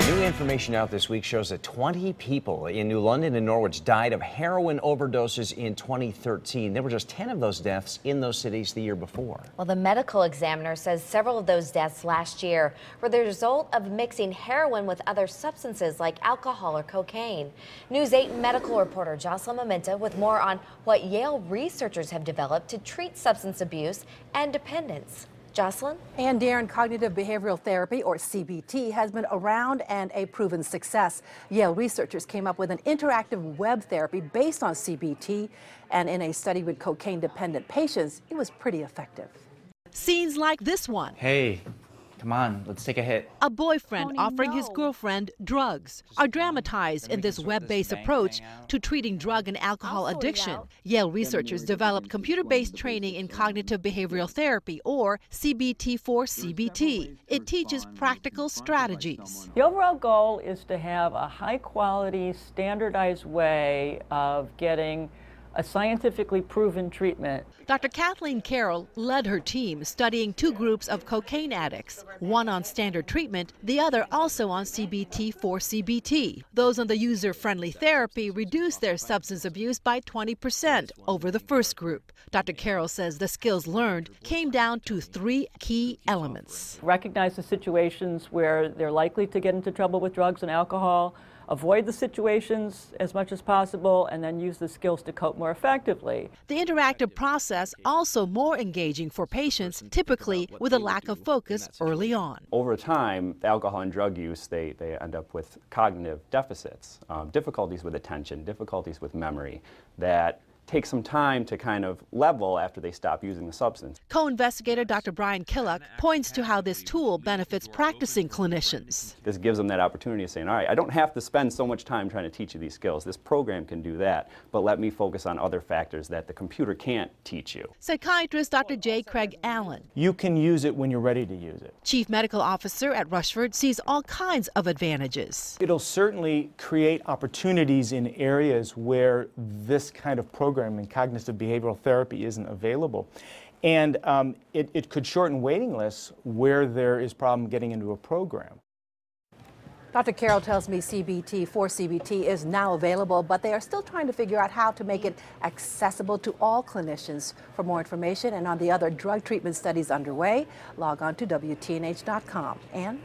New information out this week shows that 20 people in New London and Norwich died of heroin overdoses in 2013. There were just 10 of those deaths in those cities the year before. Well, the medical examiner says several of those deaths last year were the result of mixing heroin with other substances like alcohol or cocaine. News 8 medical reporter Jocelyn Momenta with more on what Yale researchers have developed to treat substance abuse and dependence. Jocelyn? And Darren, cognitive behavioral therapy, or CBT, has been around and a proven success. Yale researchers came up with an interactive web therapy based on CBT, and in a study with cocaine-dependent patients, it was pretty effective. Scenes like this one. Hey, come on, let's take a hit. A boyfriend offering his girlfriend drugs are dramatized in this web-based approach to treating drug and alcohol addiction. Yale researchers developed computer-based training in cognitive behavioral therapy, or CBT for CBT. It teaches practical strategies. The overall goal is to have a high-quality, standardized way of getting a scientifically proven treatment. Dr. Kathleen Carroll led her team studying two groups of cocaine addicts, one on standard treatment, the other also on CBT for CBT. Those on the user-friendly therapy reduced their substance abuse by 20% over the first group. Dr. Carroll says the skills learned came down to three key elements. Recognize the situations where they're likely to get into trouble with drugs and alcohol, avoid the situations as much as possible, and then use the skills to cope more effectively. The interactive process also more engaging for patients, typically with a lack of focus early on. Over time, alcohol and drug use, they end up with cognitive deficits, difficulties with attention, difficulties with memory, that take some time to kind of level after they stop using the substance. Co-investigator Dr. Brian Killock points to how this tool benefits practicing clinicians. This gives them that opportunity of saying, all right, I don't have to spend so much time trying to teach you these skills. This program can do that, but let me focus on other factors that the computer can't teach you. Psychiatrist Dr. J. Craig Allen. You can use it when you're ready to use it. Chief Medical Officer at Rushford sees all kinds of advantages. It'll certainly create opportunities in areas where this kind of program in cognitive behavioral therapy isn't available. And it could shorten waiting lists where there is problem getting into a program. Dr. Carroll tells me CBT for CBT is now available, but they are still trying to figure out how to make it accessible to all clinicians. For more information and on the other drug treatment studies underway, log on to WTNH.com. Ann?